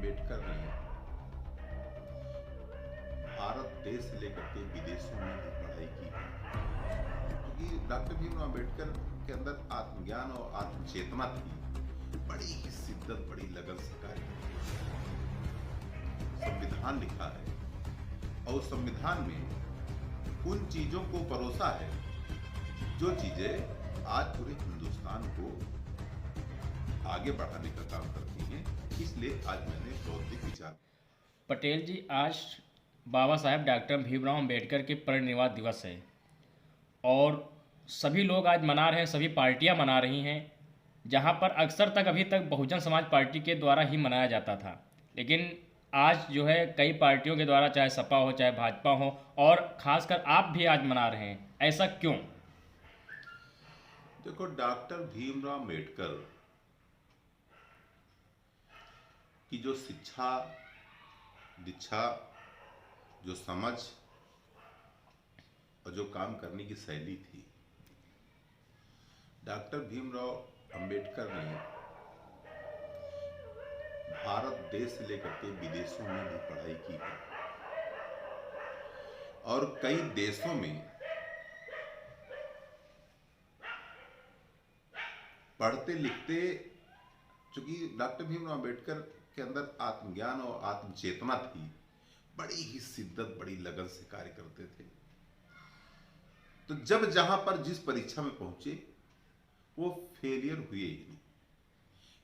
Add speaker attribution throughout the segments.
Speaker 1: अंबेडकर ने भारत देश से लेकर के विदेशों में भी पढ़ाई की है, क्योंकि डॉक्टर भीमराव अंबेडकर के अंदर आत्मज्ञान और आत्मचेतना थी। बड़ी ही शिद्दत, बड़ी लगन से कार्य करते थे। संविधान लिखा है और संविधान में उन चीजों को परोसा है जो चीजें आज पूरे हिंदुस्तान को आगे बढ़ाने का काम करती हैं। इसलिए आज मैंने बौद्धिक विचार।
Speaker 2: पटेल जी, आज बाबा साहेब डॉक्टर भीमराव अंबेडकर के परिनिर्वाण दिवस है और सभी लोग आज मना रहे हैं, सभी पार्टियां मना रही हैं। जहां पर अक्सर तक अभी तक बहुजन समाज पार्टी के द्वारा ही मनाया जाता था, लेकिन आज जो है कई पार्टियों के द्वारा, चाहे सपा हो चाहे भाजपा हो, और खासकर आप भी आज मना रहे हैं। ऐसा क्यों?
Speaker 1: देखो, डॉक्टर भीमराव अंबेडकर की जो शिक्षा दीक्षा, जो समझ और जो काम करने की शैली थी, डॉक्टर भीमराव अंबेडकर ने भारत देश से लेकर के विदेशों में भी पढ़ाई की है और कई देशों में पढ़ते लिखते, चूंकि डॉक्टर भीमराव अंबेडकर के अंदर आत्मज्ञान और आत्मचेतना थी, बड़ी ही शिद्दत, बड़ी लगन से कार्य करते थे। तो जब जहां पर जिस परीक्षा में पहुंचे वो फेलियर हुए ही नहीं।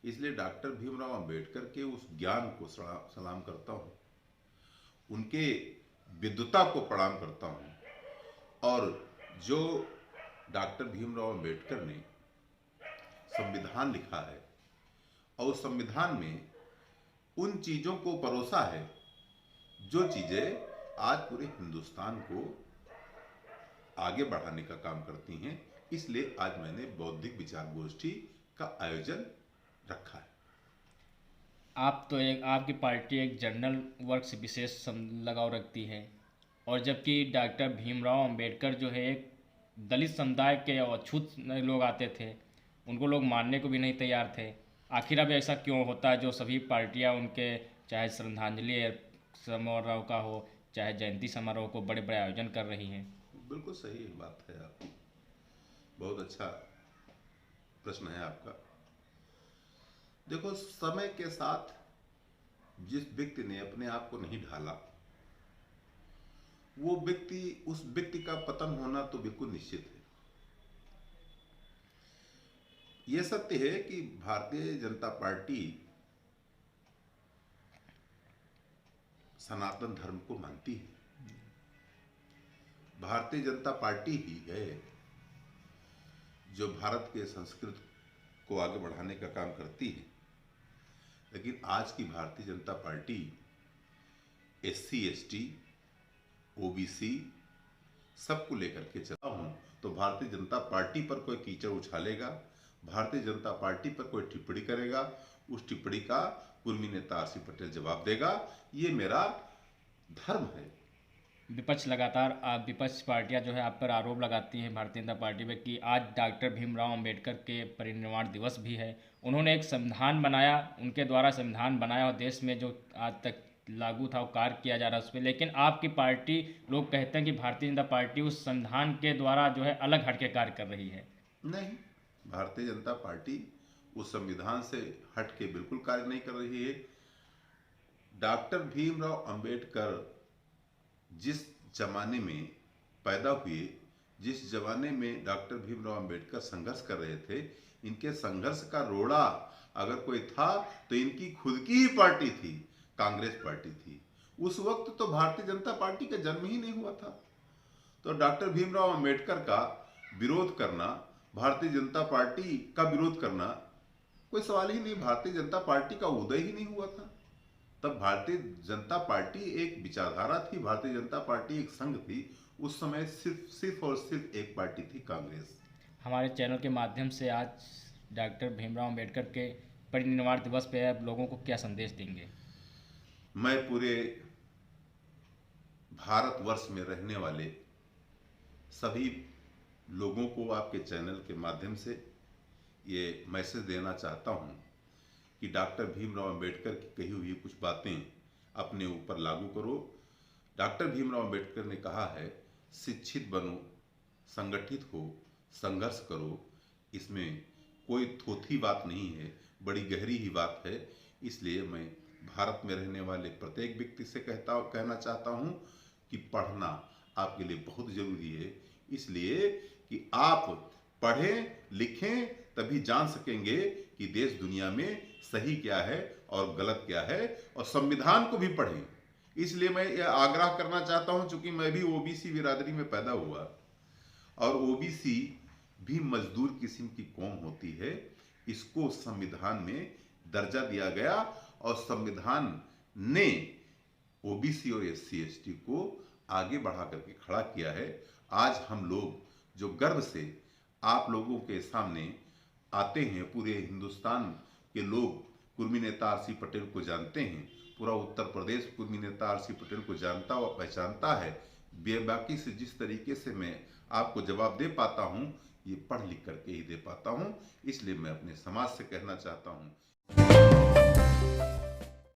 Speaker 1: इसलिए डॉक्टर भीमराव अंबेडकर के उस ज्ञान को सलाम करता हूं, उनके विद्वता को प्रणाम करता हूं। और जो डॉक्टर भीमराव अंबेडकर ने संविधान लिखा है और संविधान में उन चीजों को परोसा है जो चीजें आज पूरे हिंदुस्तान को आगे बढ़ाने का काम करती हैं। इसलिए आज मैंने बौद्धिक विचार गोष्ठी का आयोजन रखा है।
Speaker 2: आप तो आपकी पार्टी एक जनरल वर्ग से विशेष लगाव रखती है, और जबकि डॉक्टर भीमराव अंबेडकर जो है एक दलित समुदाय के अछूत लोग आते थे, उनको लोग मानने को भी नहीं तैयार थे। आखिर अब ऐसा क्यों होता है जो सभी पार्टियां उनके, चाहे श्रद्धांजलि समारोह का हो चाहे जयंती समारोह को, बड़े बड़े आयोजन कर रही हैं?
Speaker 1: बिल्कुल सही बात है आपकी, बहुत अच्छा प्रश्न है आपका। देखो, समय के साथ जिस व्यक्ति ने अपने आप को नहीं ढाला, वो व्यक्ति, उस व्यक्ति का पतन होना तो बिल्कुल निश्चित है। यह सत्य है कि भारतीय जनता पार्टी सनातन धर्म को मानती है। भारतीय जनता पार्टी ही है जो भारत के संस्कृति को आगे बढ़ाने का काम करती है। लेकिन आज की Bharatiya Janata party SC ST OBC सबको लेकर के चला हूं, तो भारतीय जनता पार्टी पर कोई कीचड़ उछालेगा, भारतीय जनता पार्टी पर कोई टिप्पणी करेगा, उस टिप्पणी का कुर्मी नेता RC पटेल जवाब देगा। ये मेरा धर्म है।
Speaker 2: विपक्ष पार्टियां जो है आप पर आरोप लगाती हैं भारतीय जनता पार्टी पे कि आज डॉक्टर भीमराव अंबेडकर के परिनिर्वाण दिवस भी है। उन्होंने एक संविधान बनाया, उनके द्वारा संविधान बनाया, और देश में जो आज तक लागू था वो कार्य किया जा रहा है उस पर। लेकिन आपकी पार्टी, लोग कहते हैं कि भारतीय जनता पार्टी उस संविधान के द्वारा जो है अलग हट के कार्य कर रही है।
Speaker 1: नहीं, भारतीय जनता पार्टी उस संविधान से हट के बिल्कुल कार्य नहीं कर रही है। डॉक्टर भीमराव अंबेडकर जिस जमाने में पैदा हुए, जिस जमाने में डॉक्टर भीमराव अंबेडकर संघर्ष कर रहे थे, इनके संघर्ष का रोड़ा अगर कोई था तो इनकी खुद की ही पार्टी थी, कांग्रेस पार्टी थी। उस वक्त तो भारतीय जनता पार्टी का जन्म ही नहीं हुआ था। तो डॉक्टर भीमराव अंबेडकर का विरोध करना, भारतीय जनता पार्टी का विरोध करना कोई सवाल ही नहीं। भारतीय जनता पार्टी का उदय ही नहीं हुआ था। तब भारतीय जनता पार्टी एक विचारधारा थी, भारतीय जनता पार्टी एक संघ थी। उस समय सिर्फ और सिर्फ एक पार्टी थी, कांग्रेस।
Speaker 2: हमारे चैनल के माध्यम से आज डॉक्टर भीमराव अंबेडकर के परिनिर्वाण दिवस पे आप लोगों को क्या संदेश देंगे?
Speaker 1: मैं पूरे भारतवर्ष में रहने वाले सभी लोगों को आपके चैनल के माध्यम से ये मैसेज देना चाहता हूं कि डॉक्टर भीमराव अंबेडकर की कही हुई कुछ बातें अपने ऊपर लागू करो। डॉक्टर भीमराव अंबेडकर ने कहा है, शिक्षित बनो, संगठित हो, संघर्ष करो। इसमें कोई थोथी बात नहीं है, बड़ी गहरी ही बात है। इसलिए मैं भारत में रहने वाले प्रत्येक व्यक्ति से कहना चाहता हूँ कि पढ़ना आपके लिए बहुत जरूरी है। इसलिए कि आप पढ़ें लिखें तभी जान सकेंगे कि देश दुनिया में सही क्या है और गलत क्या है, और संविधान को भी पढ़ें। इसलिए मैं यह आग्रह करना चाहता हूं, चूंकि मैं भी ओबीसी बिरादरी में पैदा हुआ, और ओबीसी भी मजदूर किस्म की कौम होती है। इसको संविधान में दर्जा दिया गया और संविधान ने ओबीसी और एससी एसटी को आगे बढ़ा करके खड़ा किया है। आज हम लोग जो गर्व से आप लोगों के सामने आते हैं, पूरे हिंदुस्तान के लोग कुर्मी नेता आर.सी. पटेल को जानते हैं, पूरा उत्तर प्रदेश कुर्मी नेता आर.सी. पटेल को जानता और पहचानता है। बेबाकी से जिस तरीके से मैं आपको जवाब दे पाता हूँ, ये पढ़ लिख करके ही दे पाता हूँ। इसलिए मैं अपने समाज से कहना चाहता हूँ।